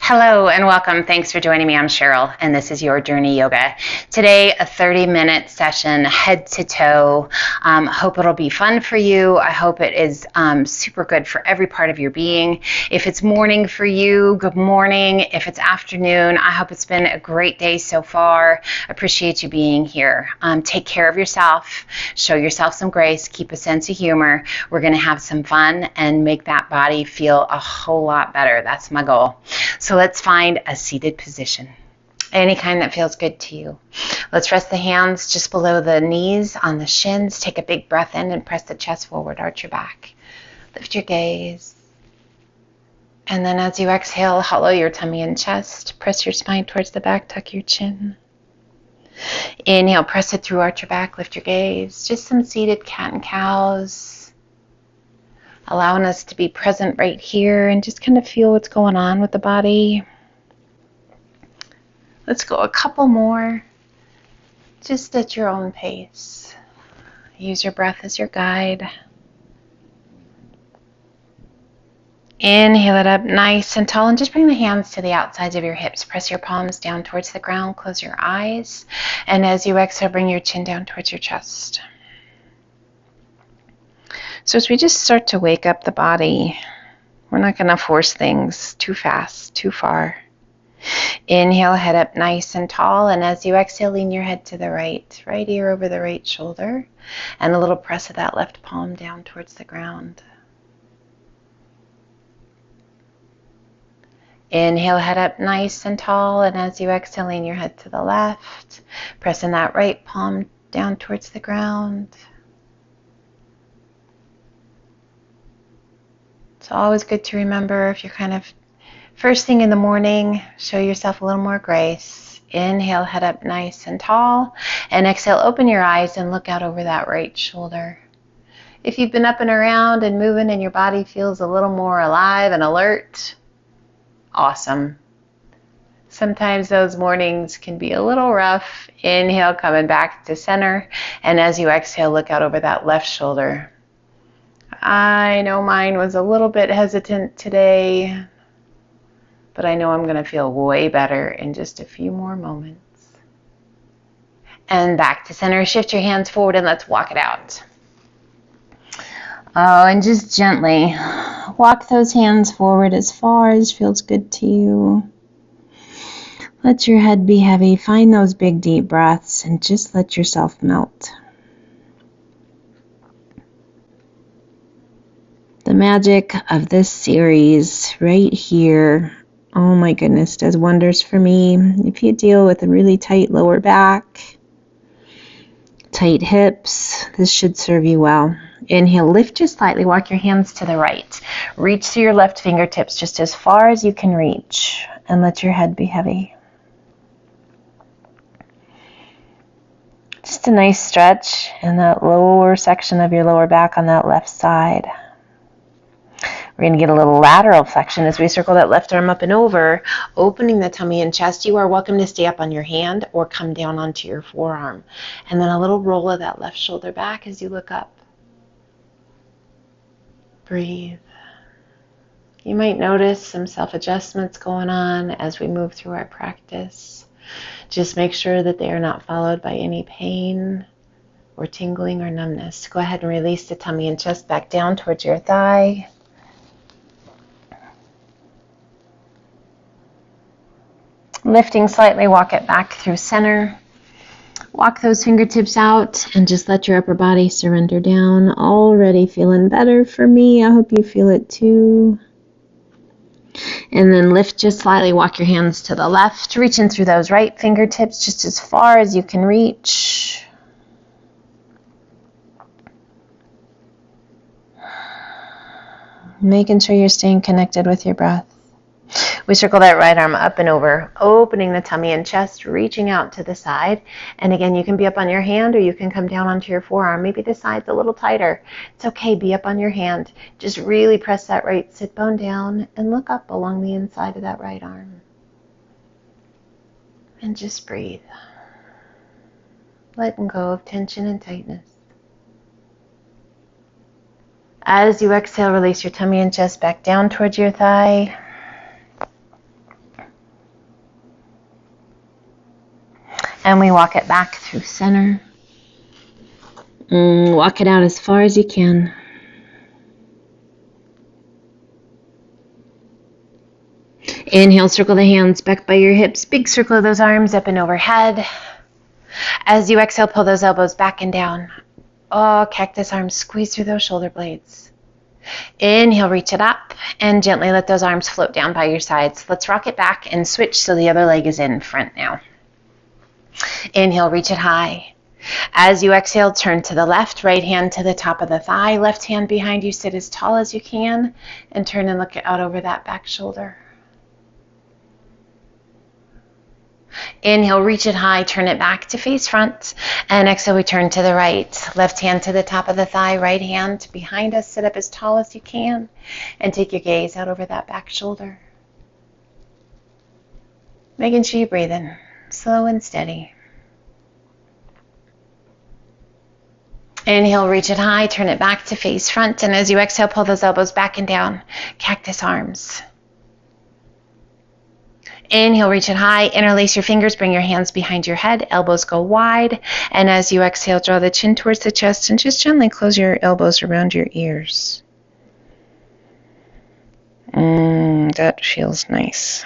Hello and welcome. Thanks for joining me. I'm Cheryl, and this is Your Journey Yoga. Today, a 30-minute session, head to toe. Hope it'll be fun for you. I hope it is super good for every part of your being. If it's morning for you, good morning. If it's afternoon, I hope it's been a great day so far. Appreciate you being here. Take care of yourself. Show yourself some grace. Keep a sense of humor. We're going to have some fun and make that body feel a whole lot better. That's my goal. So let's find a seated position, any kind that feels good to you. Let's rest the hands just below the knees on the shins. Take a big breath in and press the chest forward, arch your back. Lift your gaze. And then as you exhale, hollow your tummy and chest. Press your spine towards the back, tuck your chin. Inhale, press it through, arch your back, lift your gaze. Just some seated cat and cows. Allowing us to be present right here and just kind of feel what's going on with the body. Let's go a couple more, just at your own pace. Use your breath as your guide. Inhale it up nice and tall and just bring the hands to the outsides of your hips. Press your palms down towards the ground, close your eyes. And as you exhale, bring your chin down towards your chest. So as we just start to wake up the body, we're not going to force things too fast, too far. Inhale, head up nice and tall, and as you exhale, lean your head to the right ear over the right shoulder, and a little press of that left palm down towards the ground. Inhale, head up nice and tall, and as you exhale, lean your head to the left, pressing that right palm down towards the ground. It's always good to remember, if you're kind of first thing in the morning, show yourself a little more grace. Inhale, head up nice and tall. And exhale, open your eyes and look out over that right shoulder. If you've been up and around and moving and your body feels a little more alive and alert, awesome. Sometimes those mornings can be a little rough. Inhale, coming back to center. And as you exhale, look out over that left shoulder. I know mine was a little bit hesitant today, but I know I'm going to feel way better in just a few more moments. And back to center. Shift your hands forward and let's walk it out. Oh, and just gently walk those hands forward as far as feels good to you. Let your head be heavy. Find those big deep breaths and just let yourself melt. The magic of this series right here, oh my goodness, does wonders for me. If you deal with a really tight lower back, tight hips, this should serve you well. Inhale, lift just slightly, walk your hands to the right. Reach through your left fingertips just as far as you can reach, and let your head be heavy. Just a nice stretch in that lower section of your lower back on that left side. We're going to get a little lateral flexion as we circle that left arm up and over, opening the tummy and chest. You are welcome to stay up on your hand or come down onto your forearm. And then a little roll of that left shoulder back as you look up. Breathe. You might notice some self-adjustments going on as we move through our practice. Just make sure that they are not followed by any pain or tingling or numbness. Go ahead and release the tummy and chest back down towards your thigh. Lifting slightly, walk it back through center. Walk those fingertips out and just let your upper body surrender down. Already feeling better for me. I hope you feel it too. And then lift just slightly, walk your hands to the left, reaching through those right fingertips just as far as you can reach. Making sure you're staying connected with your breath. We circle that right arm up and over, opening the tummy and chest, reaching out to the side. And again, you can be up on your hand or you can come down onto your forearm. Maybe the side's a little tighter. It's okay, be up on your hand. Just really press that right sit bone down and look up along the inside of that right arm. And just breathe. Letting go of tension and tightness. As you exhale, release your tummy and chest back down towards your thigh. And we walk it back through center. Walk it out as far as you can. Inhale, circle the hands back by your hips. Big circle of those arms up and overhead. As you exhale, pull those elbows back and down. Oh, cactus arms, squeeze through those shoulder blades. Inhale, reach it up, and gently let those arms float down by your sides. Let's rock it back and switch so the other leg is in front now. Inhale, reach it high. As you exhale, turn to the left, right hand to the top of the thigh, left hand behind you, sit as tall as you can, and turn and look out over that back shoulder. Inhale, reach it high, turn it back to face front, and exhale, we turn to the right. Left hand to the top of the thigh, right hand behind us, sit up as tall as you can, and take your gaze out over that back shoulder. Making sure you breathe in, slow and steady. Inhale, reach it high, turn it back to face front, and as you exhale, pull those elbows back and down, cactus arms. Inhale, reach it high, interlace your fingers, bring your hands behind your head, elbows go wide, and as you exhale, draw the chin towards the chest and just gently close your elbows around your ears. That feels nice.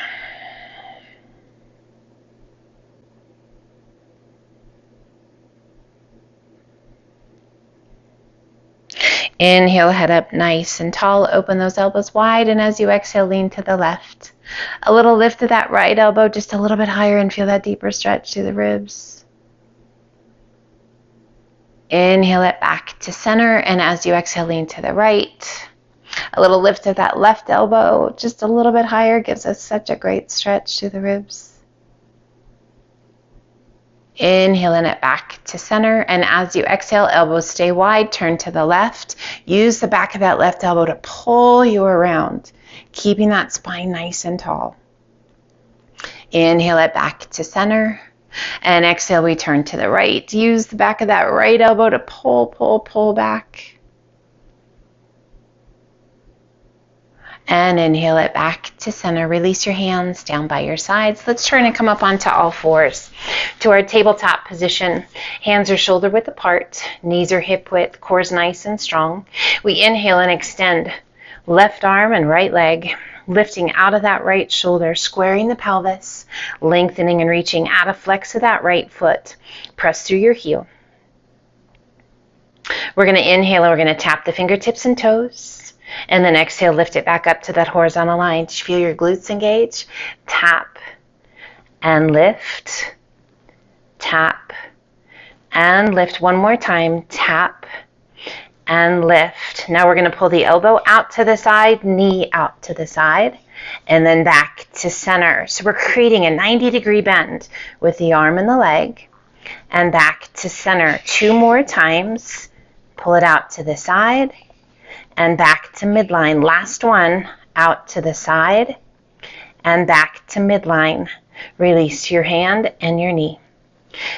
Inhale, head up nice and tall, open those elbows wide, and as you exhale, lean to the left. A little lift of that right elbow just a little bit higher and feel that deeper stretch through the ribs. Inhale it back to center, and as you exhale, lean to the right. A little lift of that left elbow just a little bit higher gives us such a great stretch through the ribs. Inhaling it back to center, and as you exhale, elbows stay wide, turn to the left. Use the back of that left elbow to pull you around, keeping that spine nice and tall. Inhale it back to center, and exhale, we turn to the right. Use the back of that right elbow to pull back. And inhale it back to center. Release your hands down by your sides. Let's turn and come up onto all fours to our tabletop position. Hands are shoulder width apart, knees are hip width, core is nice and strong. We inhale and extend left arm and right leg, lifting out of that right shoulder, squaring the pelvis, lengthening and reaching out of flex of that right foot. Press through your heel. We're going to inhale and we're going to tap the fingertips and toes. And then exhale, lift it back up to that horizontal line. Just feel your glutes engage. Tap and lift. Tap and lift. One more time. Tap and lift. Now we're going to pull the elbow out to the side, knee out to the side, and then back to center. So we're creating a 90-degree bend with the arm and the leg, and back to center. 2 more times. Pull it out to the side, and back to midline. Last one, out to the side, and back to midline. Release your hand and your knee.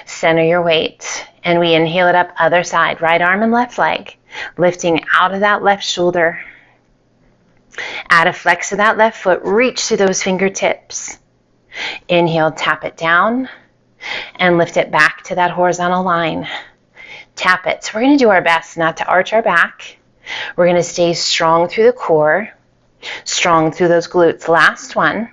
Center your weight, and we inhale it up other side, right arm and left leg, lifting out of that left shoulder. Add a flex of that left foot, reach to those fingertips. Inhale, tap it down, and lift it back to that horizontal line. Tap it. So we're going to do our best not to arch our back. We're going to stay strong through the core, strong through those glutes. Last one.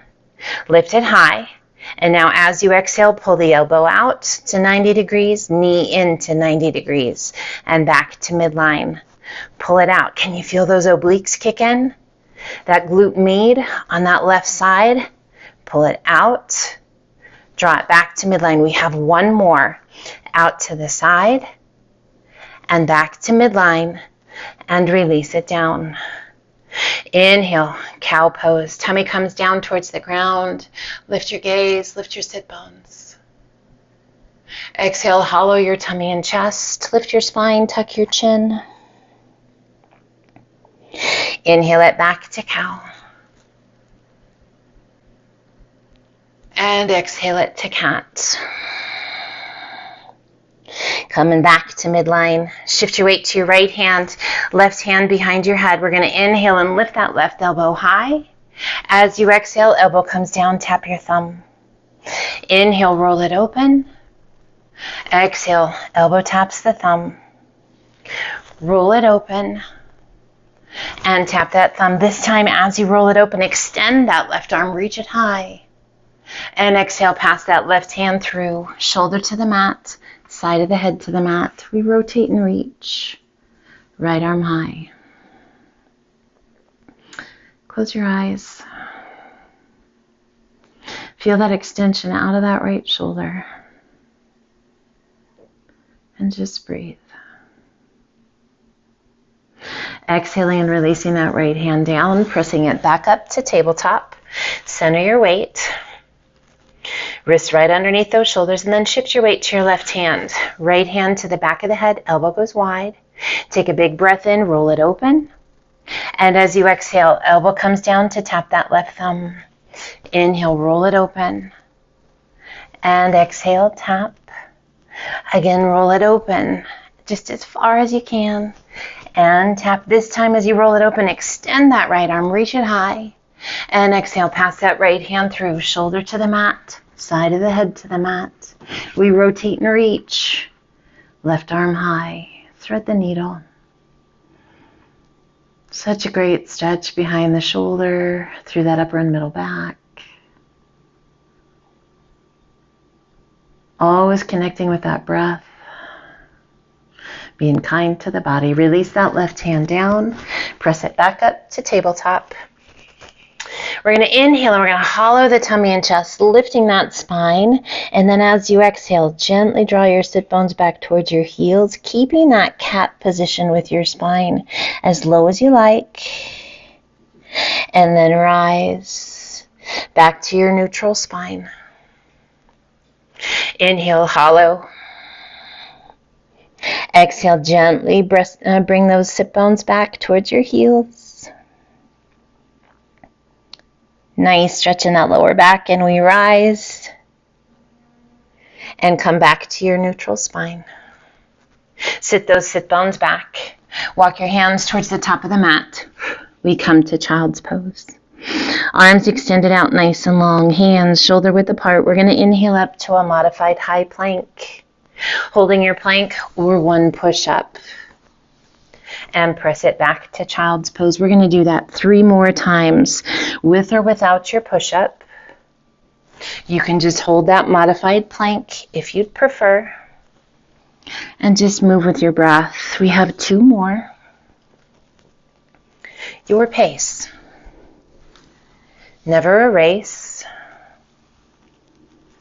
Lift it high. And now as you exhale, pull the elbow out to 90 degrees, knee into 90 degrees, and back to midline. Pull it out. Can you feel those obliques kick in? That glute med on that left side. Pull it out. Draw it back to midline. We have one more. Out to the side, and back to midline. And release it down. Inhale, cow pose. Tummy comes down towards the ground. Lift your gaze, lift your sit bones. Exhale, hollow your tummy and chest. Lift your spine, tuck your chin. Inhale it back to cow. And exhale it to cat. Coming back to midline. Shift your weight to your right hand, left hand behind your head. We're going to inhale and lift that left elbow high. As you exhale, elbow comes down, tap your thumb. Inhale, roll it open. Exhale, elbow taps the thumb. Roll it open and tap that thumb. This time, as you roll it open, extend that left arm, reach it high. And exhale, pass that left hand through, shoulder to the mat, side of the head to the mat. We rotate and reach. Right arm high. Close your eyes. Feel that extension out of that right shoulder. And just breathe. Exhaling and releasing that right hand down, pressing it back up to tabletop. Center your weight. Wrist right underneath those shoulders, and then shift your weight to your left hand. Right hand to the back of the head, elbow goes wide. Take a big breath in, roll it open. And as you exhale, elbow comes down to tap that left thumb. Inhale, roll it open. And exhale, tap. Again, roll it open, just as far as you can. And tap. This time as you roll it open, extend that right arm, reach it high. And exhale, pass that right hand through, shoulder to the mat, side of the head to the mat. We rotate and reach. Left arm high, thread the needle. Such a great stretch behind the shoulder, through that upper and middle back. Always connecting with that breath. Being kind to the body. Release that left hand down. Press it back up to tabletop. We're going to inhale and we're going to hollow the tummy and chest, lifting that spine. And then as you exhale, gently draw your sit bones back towards your heels, keeping that cat position with your spine as low as you like. And then rise back to your neutral spine. Inhale, hollow. Exhale, gently bring those sit bones back towards your heels. Nice stretch in that lower back, and we rise and come back to your neutral spine. Sit those sit bones back. Walk your hands towards the top of the mat. We come to child's pose. Arms extended out nice and long, hands shoulder width apart. We're going to inhale up to a modified high plank. Holding your plank or one push-up. And press it back to child's pose. We're going to do that 3 more times with or without your push-up. You can just hold that modified plank if you'd prefer. And just move with your breath. We have 2 more. Your pace. Never erase.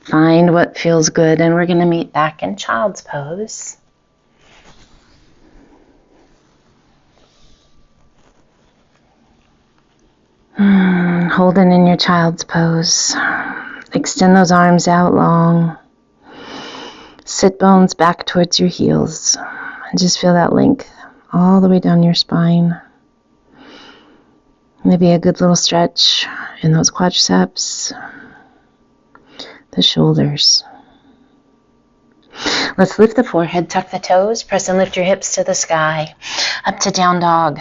Find what feels good, and we're going to meet back in child's pose. Holding in your child's pose. Extend those arms out long. Sit bones back towards your heels. And just feel that length all the way down your spine. Maybe a good little stretch in those quadriceps. The shoulders. Let's lift the forehead, tuck the toes, press and lift your hips to the sky. Up to down dog.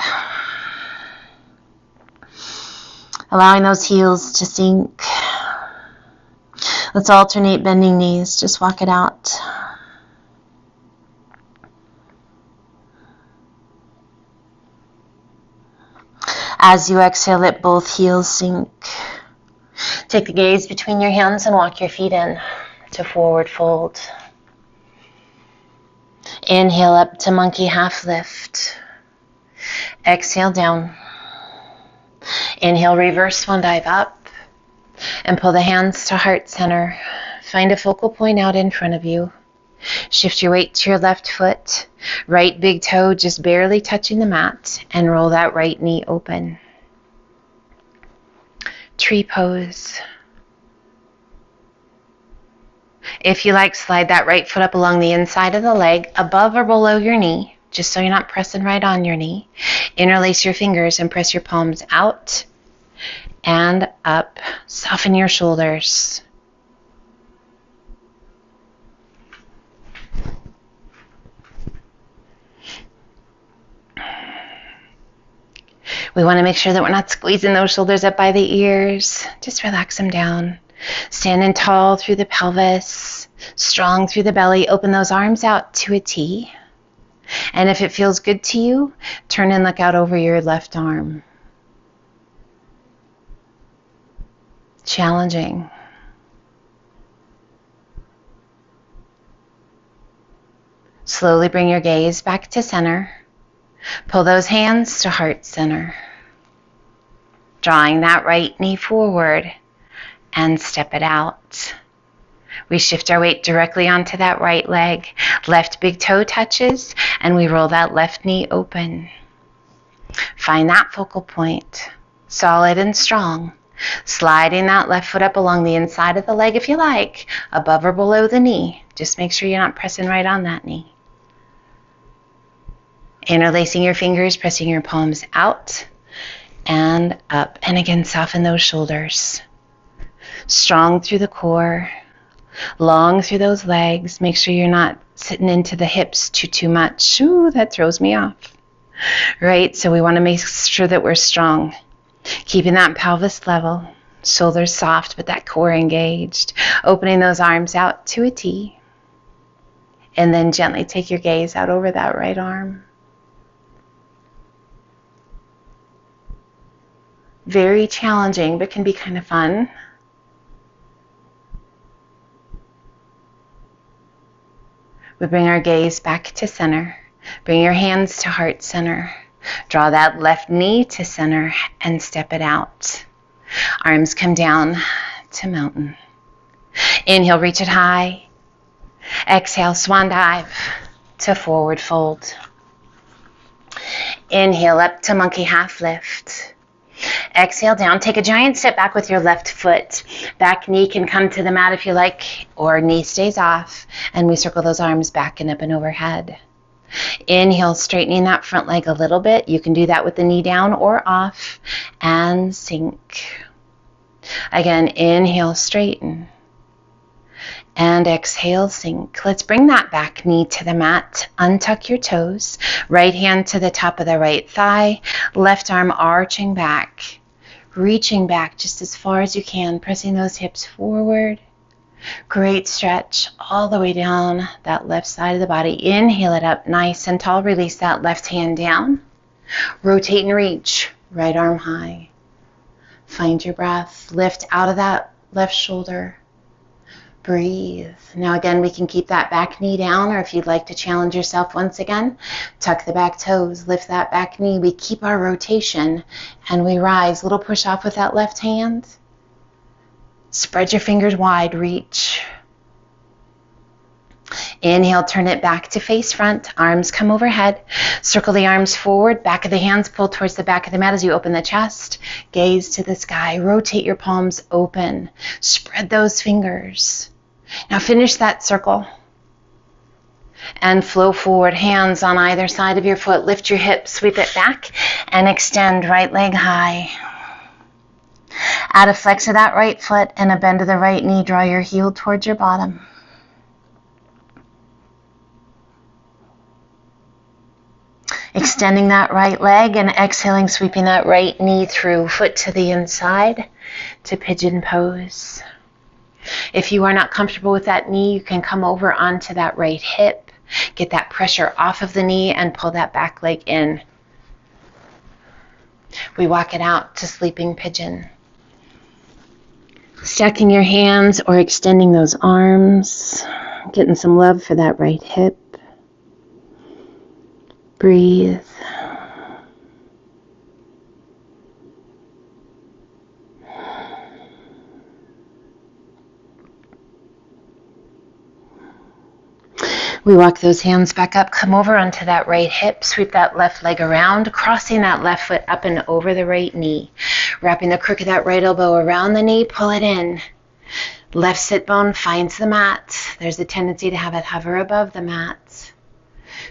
Allowing those heels to sink. Let's alternate bending knees. Just walk it out. As you exhale, let both heels sink. Take the gaze between your hands and walk your feet in to forward fold. Inhale up to monkey half lift. Exhale down. Inhale, reverse swan dive up. And pull the hands to heart center. Find a focal point out in front of you. Shift your weight to your left foot. Right big toe just barely touching the mat. And roll that right knee open. Tree pose. If you like, slide that right foot up along the inside of the leg, above or below your knee, just so you're not pressing right on your knee. Interlace your fingers and press your palms out and up. Soften your shoulders. We want to make sure that we're not squeezing those shoulders up by the ears. Just relax them down. Standing tall through the pelvis. Strong through the belly, open those arms out to a T. And if it feels good to you, turn and look out over your left arm. Challenging. Slowly bring your gaze back to center. Pull those hands to heart center. Drawing that right knee forward and step it out. We shift our weight directly onto that right leg. Left big toe touches, and we roll that left knee open. Find that focal point, solid and strong. Sliding that left foot up along the inside of the leg if you like, above or below the knee. Just make sure you're not pressing right on that knee. Interlacing your fingers, pressing your palms out and up. And again, soften those shoulders. Strong through the core. Long through those legs. Make sure you're not sitting into the hips too much. Ooh, that throws me off. Right? So we want to make sure that we're strong. Keeping that pelvis level. Shoulders soft, but that core engaged. Opening those arms out to a T. And then gently take your gaze out over that right arm. Very challenging, but can be kind of fun. We bring our gaze back to center. Bring your hands to heart center. Draw that left knee to center and step it out. Arms come down to mountain. Inhale, reach it high. Exhale, swan dive to forward fold. Inhale up to monkey half lift. Exhale down. Take a giant step back with your left foot. Back knee can come to the mat if you like, or knee stays off. And we circle those arms back and up and overhead. Inhale, straightening that front leg a little bit. You can do that with the knee down or off. And sink. Again, inhale, straighten. And exhale, sink. Let's bring that back knee to the mat. Untuck your toes. Right hand to the top of the right thigh. Left arm arching back. Reaching back just as far as you can. Pressing those hips forward. Great stretch all the way down that left side of the body. Inhale it up nice and tall. Release that left hand down. Rotate and reach. Right arm high. Find your breath. Lift out of that left shoulder. Breathe. Now again, we can keep that back knee down, or if you'd like to challenge yourself once again, tuck the back toes, lift that back knee. We keep our rotation and we rise. Little push off with that left hand. Spread your fingers wide, reach. Inhale, turn it back to face front. Arms come overhead. Circle the arms forward. Back of the hands pull towards the back of the mat as you open the chest. Gaze to the sky. Rotate your palms open. Spread those fingers. Now finish that circle. And flow forward. Hands on either side of your foot. Lift your hips. Sweep it back. And extend right leg high. Add a flex of that right foot and a bend of the right knee. Draw your heel towards your bottom. Extending that right leg and exhaling, sweeping that right knee through, foot to the inside to pigeon pose. If you are not comfortable with that knee, you can come over onto that right hip, get that pressure off of the knee and pull that back leg in. We walk it out to sleeping pigeon. Stacking your hands or extending those arms, getting some love for that right hip. Breathe. We walk those hands back up, come over onto that right hip, sweep that left leg around, crossing that left foot up and over the right knee. Wrapping the crook of that right elbow around the knee, pull it in. Left sit bone finds the mat. There's a tendency to have it hover above the mat.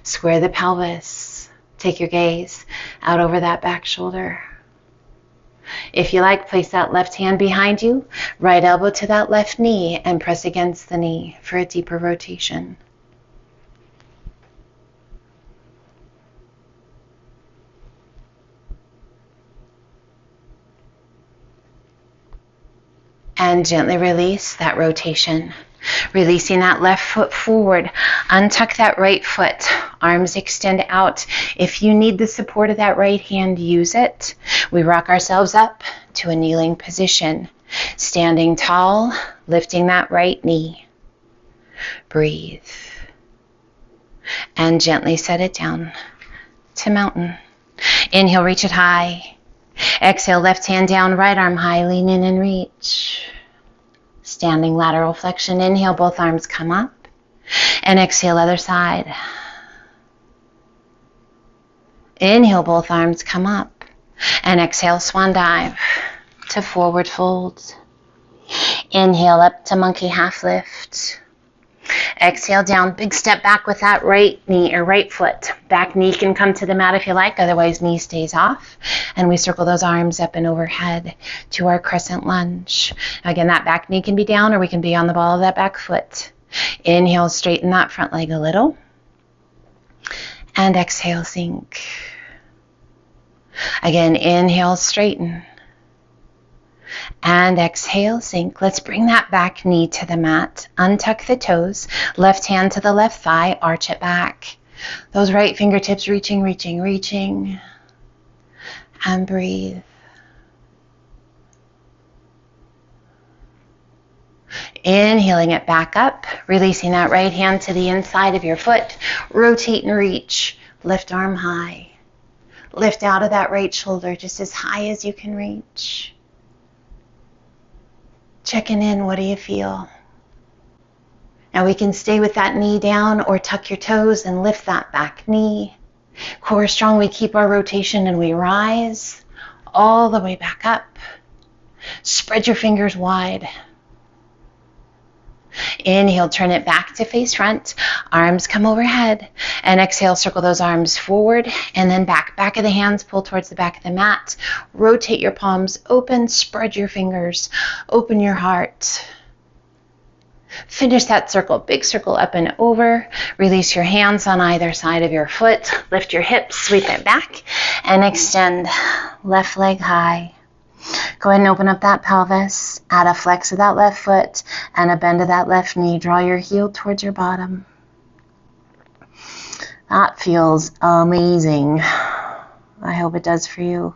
Square the pelvis. Take your gaze out over that back shoulder. If you like, place that left hand behind you, right elbow to that left knee, and press against the knee for a deeper rotation. And gently release that rotation. Releasing that left foot forward. Untuck that right foot. Arms extend out. If you need the support of that right hand, use it. We rock ourselves up to a kneeling position. Standing tall, lifting that right knee. Breathe. And gently set it down to mountain. Inhale, reach it high. Exhale, left hand down, right arm high, lean in and reach. Standing lateral flexion. Inhale, both arms come up. And exhale, other side. Inhale, both arms come up. And exhale, swan dive to forward fold. Inhale, up to monkey half lift. Exhale, down, big step back with that right knee or right foot. Back knee can come to the mat if you like, otherwise knee stays off. And we circle those arms up and overhead to our crescent lunge. Again, that back knee can be down or we can be on the ball of that back foot. Inhale, straighten that front leg a little. And exhale, sink. Again, inhale, straighten. And exhale, sink. Let's bring that back knee to the mat. Untuck the toes. Left hand to the left thigh. Arch it back. Those right fingertips reaching, reaching, reaching. And breathe. Inhaling it back up. Releasing that right hand to the inside of your foot. Rotate and reach. Lift arm high. Lift out of that right shoulder just as high as you can reach. Checking in, what do you feel? Now we can stay with that knee down or tuck your toes and lift that back knee. Core strong, we keep our rotation and we rise all the way back up. Spread your fingers wide. Inhale, turn it back to face front. Arms come overhead. And exhale, circle those arms forward and then back. Back of the hands, pull towards the back of the mat. Rotate your palms open, spread your fingers, open your heart. Finish that circle, big circle up and over. Release your hands on either side of your foot. Lift your hips, sweep it back, and extend left leg high. Go ahead and open up that pelvis. Add a flex of that left foot and a bend of that left knee. Draw your heel towards your bottom. That feels amazing. I hope it does for you.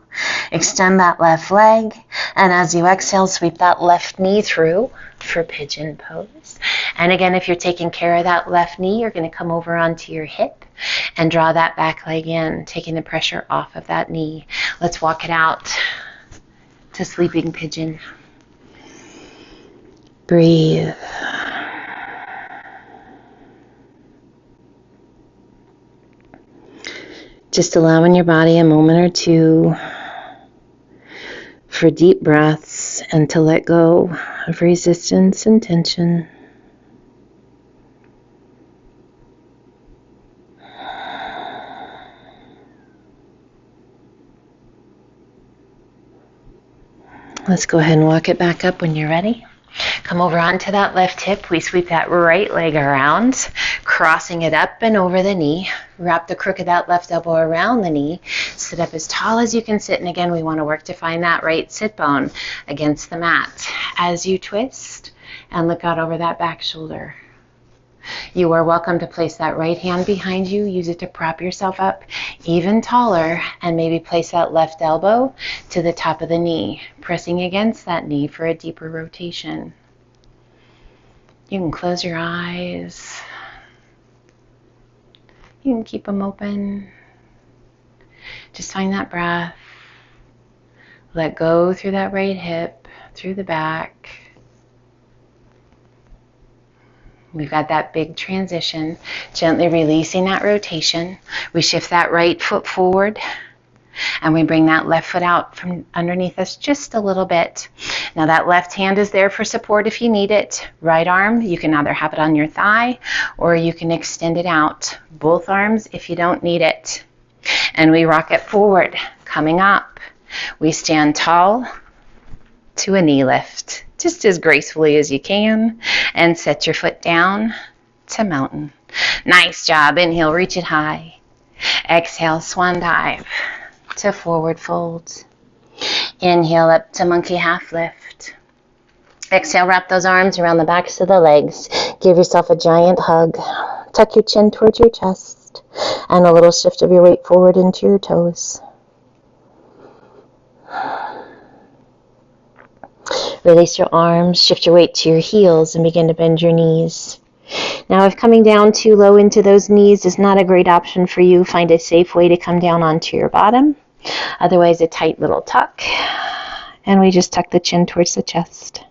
Extend that left leg, and as you exhale, sweep that left knee through for pigeon pose. And again, if you're taking care of that left knee, you're going to come over onto your hip and draw that back leg in, taking the pressure off of that knee. Let's walk it out to sleeping pigeon. Breathe. Just allowing your body a moment or two for deep breaths and to let go of resistance and tension. Let's go ahead and walk it back up when you're ready. Come over onto that left hip. We sweep that right leg around, crossing it up and over the knee. Wrap the crook of that left elbow around the knee. Sit up as tall as you can sit. And again, we want to work to find that right sit bone against the mat. As you twist and look out over that back shoulder. You are welcome to place that right hand behind you. Use it to prop yourself up even taller, and maybe place that left elbow to the top of the knee, pressing against that knee for a deeper rotation. You can close your eyes. You can keep them open. Just find that breath. Let go through that right hip, through the back. We've got that big transition, gently releasing that rotation. We shift that right foot forward and we bring that left foot out from underneath us just a little bit. Now that left hand is there for support if you need it. Right arm, you can either have it on your thigh or you can extend it out. Both arms if you don't need it. And we rock it forward, coming up. We stand tall to a knee lift, just as gracefully as you can, and set your foot down to mountain. Nice job. Inhale, reach it high. Exhale, swan dive to forward fold. Inhale up to monkey half lift. Exhale, wrap those arms around the backs of the legs. Give yourself a giant hug. Tuck your chin towards your chest. And a little shift of your weight forward into your toes. Release your arms, shift your weight to your heels, and begin to bend your knees. Now, if coming down too low into those knees is not a great option for you, find a safe way to come down onto your bottom. Otherwise, a tight little tuck. And we just tuck the chin towards the chest.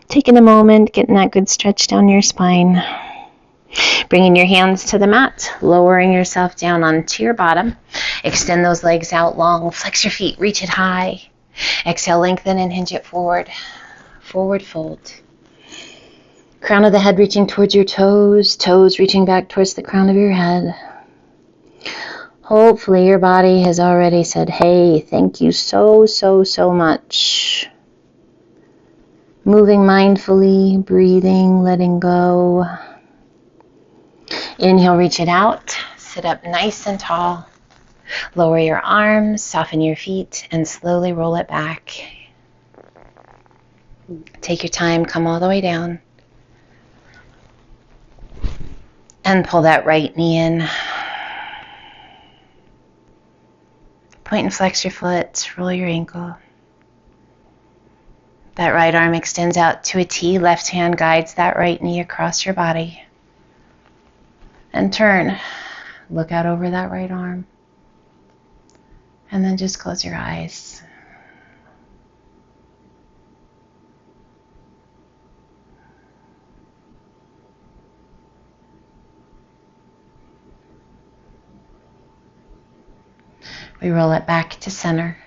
Taking a moment, getting that good stretch down your spine. Bringing your hands to the mat, lowering yourself down onto your bottom. Extend those legs out long, flex your feet, reach it high. Exhale, lengthen and hinge it forward. Forward fold. Crown of the head reaching towards your toes, toes reaching back towards the crown of your head. Hopefully your body has already said, hey, thank you so much. Moving mindfully, breathing, letting go. Inhale, reach it out. Sit up nice and tall. Lower your arms, soften your feet, and slowly roll it back. Take your time, come all the way down. And pull that right knee in. Point and flex your foot, roll your ankle. That right arm extends out to a T. Left hand guides that right knee across your body. And turn. Look out over that right arm. And then just close your eyes. We roll it back to center.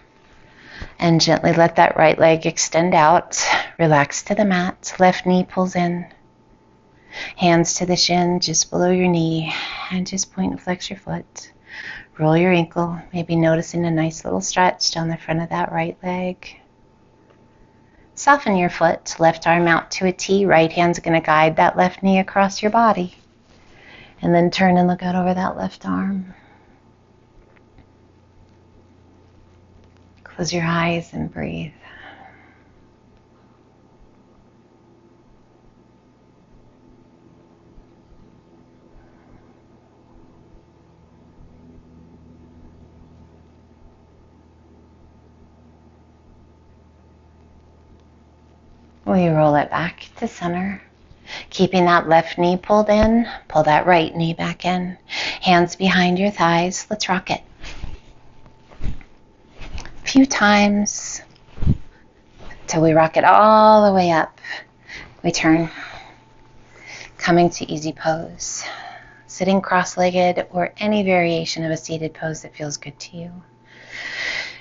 And gently let that right leg extend out. Relax to the mat. Left knee pulls in. Hands to the shin, just below your knee. And just point and flex your foot. Roll your ankle, maybe noticing a nice little stretch down the front of that right leg. Soften your foot, left arm out to a T, right hand's going to guide that left knee across your body. And then turn and look out over that left arm. Close your eyes and breathe. We roll it back to center. Keeping that left knee pulled in, pull that right knee back in. Hands behind your thighs. Let's rock it. A few times till we rock it all the way up. We turn, coming to easy pose. Sitting cross-legged or any variation of a seated pose that feels good to you.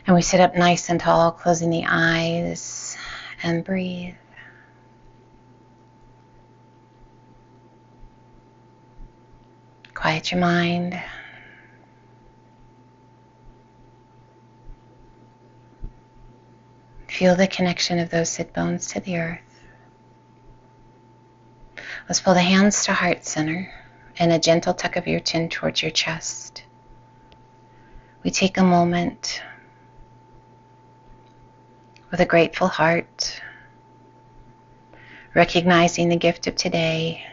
And we sit up nice and tall, closing the eyes and breathe. Quiet your mind. Feel the connection of those sit bones to the earth. Let's pull the hands to heart center and a gentle tuck of your chin towards your chest. We take a moment with a grateful heart, recognizing the gift of today,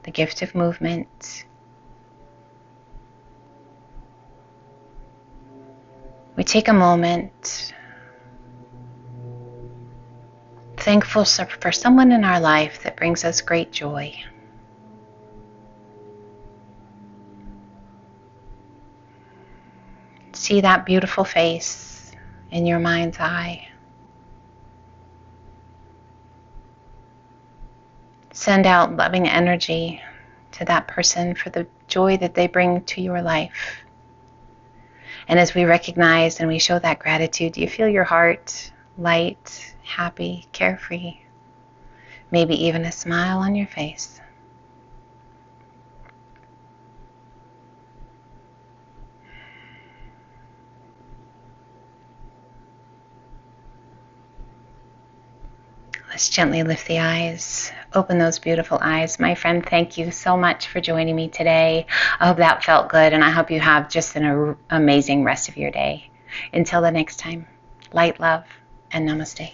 the gift of movement. We take a moment, thankful for someone in our life that brings us great joy. See that beautiful face in your mind's eye. Send out loving energy to that person for the joy that they bring to your life. And as we recognize and we show that gratitude, do you feel your heart light, happy, carefree? Maybe even a smile on your face. Let's gently lift the eyes, open those beautiful eyes. My friend, thank you so much for joining me today. I hope that felt good, and I hope you have just an amazing rest of your day. Until the next time, light, love, and namaste.